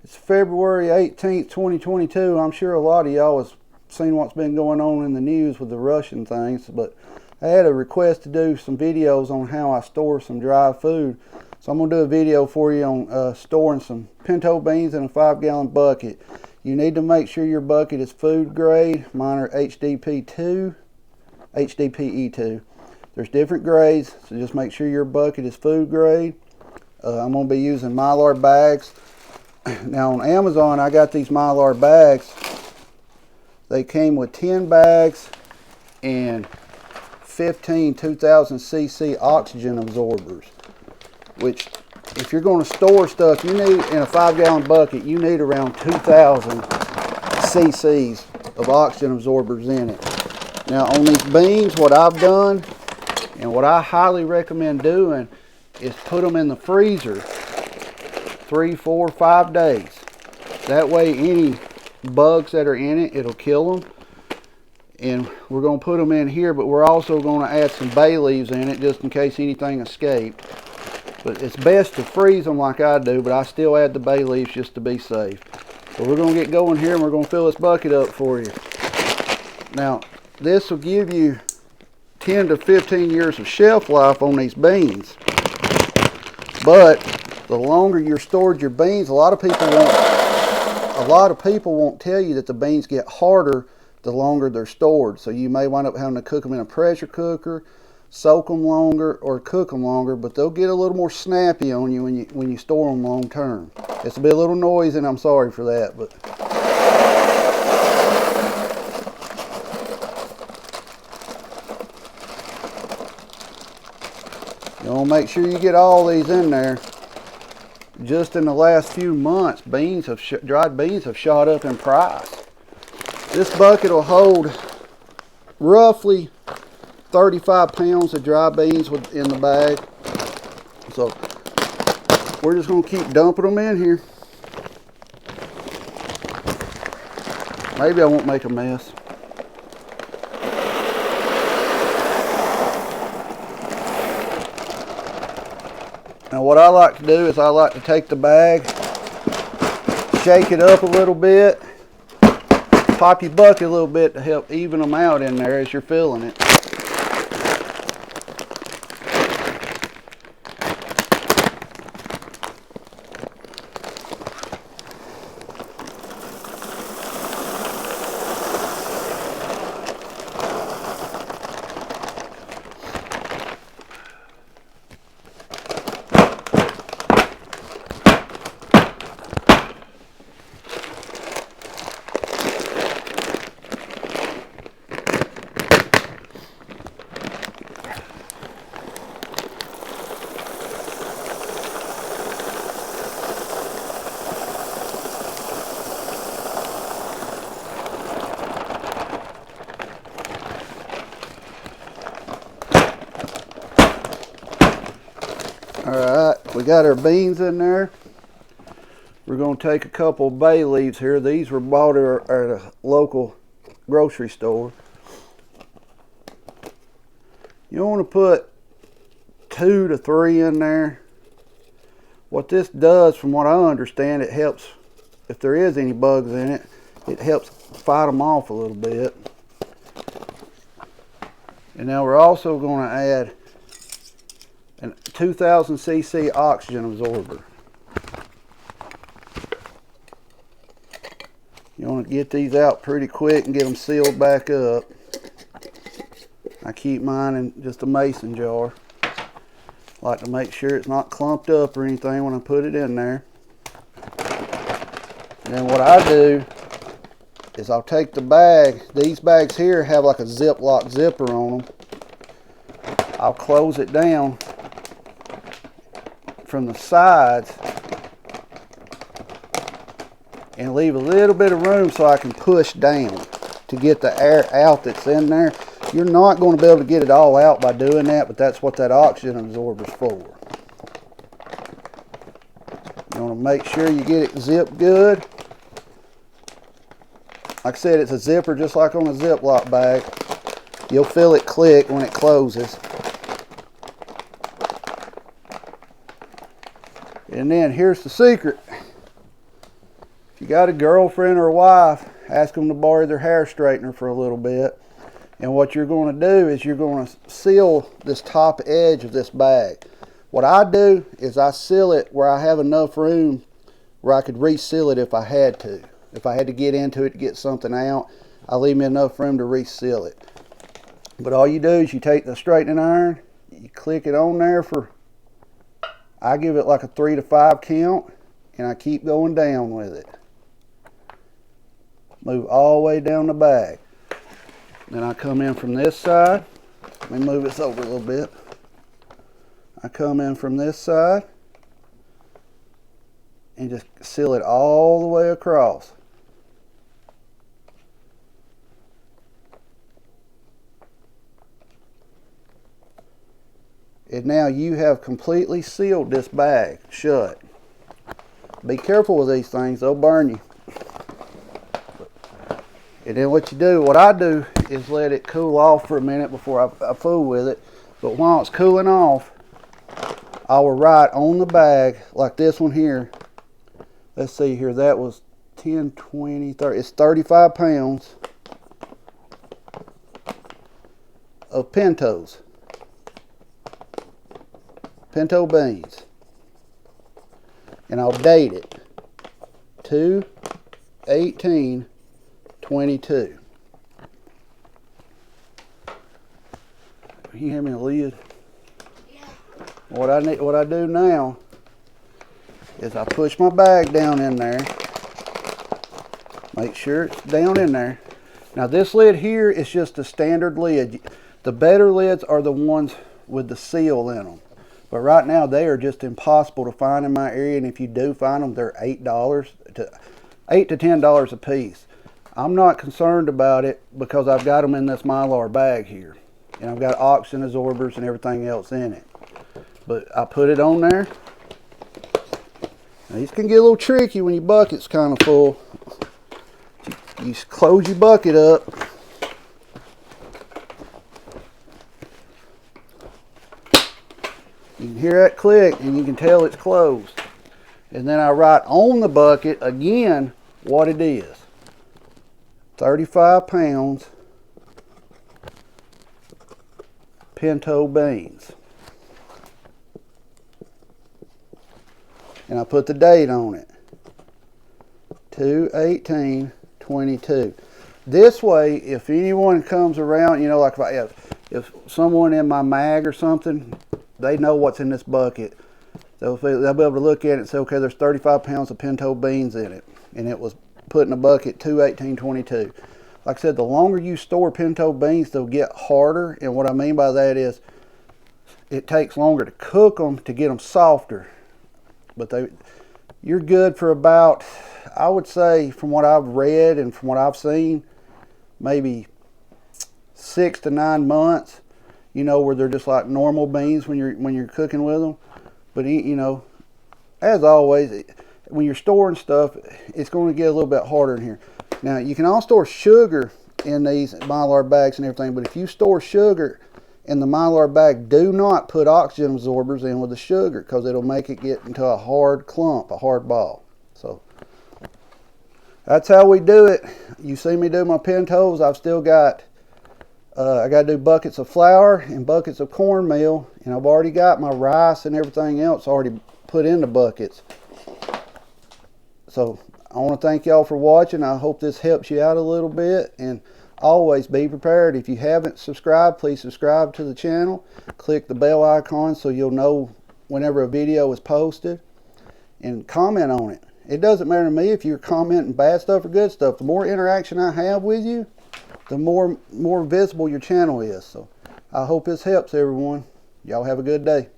It's February 18th, 2022. I'm sure a lot of y'all has seen what's been going on in the news with the Russian things, but I had a request to do some videos on how I store some dry food. So I'm going to do a video for you on storing some pinto beans in a 5-gallon bucket. You need to make sure your bucket is food grade. Mine are HDPE2. There's different grades, so just make sure your bucket is food grade. I'm going to be using Mylar bags. Now on Amazon, I got these Mylar bags. They came with 10 bags and 15 2000 cc oxygen absorbers, which if you're going to store stuff, you need, in a 5-gallon bucket, you need around 2000 cc's of oxygen absorbers in it. Now on these beans, what I've done and what I highly recommend doing is put them in the freezer 3, 4, 5 days. That way any bugs that are in it, it'll kill them. And we're going to put them in here, but we're also going to add some bay leaves in it just in case anything escaped. But it's best to freeze them like I do, but I still add the bay leaves just to be safe. So we're going to get going here and we're going to fill this bucket up for you. Now this will give you 10 to 15 years of shelf life on these beans. But the longer you're stored your beans, a lot of people won't tell you that the beans get harder the longer they're stored. So you may wind up having to cook them in a pressure cooker, soak them longer, or cook them longer, but they'll get a little more snappy on you when you store them long term. It's a bit a little noisy, and I'm sorry for that, but you want to make sure you get all these in there. Just in the last few months, dried beans have shot up in price. This bucket will hold roughly 35 pounds of dry beans in the bag. So we're just going to keep dumping them in here. Maybe I won't make a mess. Now what I like to do is I like to take the bag, shake it up a little bit, pop your bucket a little bit to help even them out in there as you're filling it. Alright, we got our beans in there. We're going to take a couple of bay leaves here. These were bought at a local grocery store. You want to put 2 to 3 in there. What this does, from what I understand, it helps, if there is any bugs in it, it helps fight them off a little bit. And now we're also going to add a 2000 cc oxygen absorber. You want to get these out pretty quick and get them sealed back up. I keep mine in just a mason jar. I like to make sure it's not clumped up or anything when I put it in there. And then what I do is I'll take the bag. These bags here have like a Ziploc zipper on them. I'll close it down from the sides and leave a little bit of room so I can push down to get the air out that's in there. You're not going to be able to get it all out by doing that, but that's what that oxygen absorber is for. You want to make sure you get it zipped good. Like I said, it's a zipper just like on a Ziploc bag. You'll feel it click when it closes. And then here's the secret. If you got a girlfriend or a wife, ask them to borrow their hair straightener for a little bit. And what you're going to do is you're going to seal this top edge of this bag. What I do is I seal it where I have enough room where I could reseal it if I had to. If I had to get into it to get something out, I leave me enough room to reseal it. But all you do is you take the straightening iron, you click it on there for, I give it like a 3 to 5 count, and I keep going down with it. Move all the way down the bag. Then I come in from this side. Let me move this over a little bit. I come in from this side and just seal it all the way across. And now you have completely sealed this bag shut. Be careful with these things, they'll burn you. And then what you do, what I do is let it cool off for a minute before I fool with it. But while it's cooling off, I will write on the bag, like this one here. Let's see here, that was 10, 20, 30, it's 35 pounds of Pintos. Pinto beans. And I'll date it 2/18/22. You hear me, lid? Yeah. What I do now is I push my bag down in there. Make sure it's down in there. Now this lid here is just a standard lid. The better lids are the ones with the seal in them. But right now they are just impossible to find in my area, and if you do find them, they're $8 to $10 a piece. I'm not concerned about it because I've got them in this Mylar bag here. And I've got oxygen absorbers and everything else in it. But I put it on there. Now, these can get a little tricky when your bucket's kind of full. You just close your bucket up. You can hear that click and you can tell it's closed. And then I write on the bucket again what it is. 35 pounds Pinto beans. And I put the date on it. 2/18/22. This way, if anyone comes around, you know, like if someone in my mag or something, they know what's in this bucket. They'll be able to look at it and say, okay, there's 35 pounds of Pinto beans in it. And it was put in a bucket 2/18/22. Like I said, the longer you store Pinto beans, they'll get harder. And what I mean by that is it takes longer to cook them to get them softer. But you're good for about, I would say, from what I've read and from what I've seen, maybe 6 to 9 months. You know, where they're just like normal beans when you're cooking with them. But you know, as always, when you're storing stuff, it's going to get a little bit harder in here. Now, you can all store sugar in these Mylar bags and everything, but if you store sugar in the Mylar bag, do not put oxygen absorbers in with the sugar because it'll make it get into a hard clump, a hard ball. So that's how we do it. You see me do my Pintos. I've still got, I got to do buckets of flour and buckets of cornmeal, and I've already got my rice and everything else already put in the buckets. So I want to thank y'all for watching. I hope this helps you out a little bit, and always be prepared. If you haven't subscribed, please subscribe to the channel. Click the bell icon so you'll know whenever a video is posted, and comment on it. It doesn't matter to me if you're commenting bad stuff or good stuff. The more interaction I have with you, the more visible your channel is. So I hope this helps everyone. Y'all have a good day.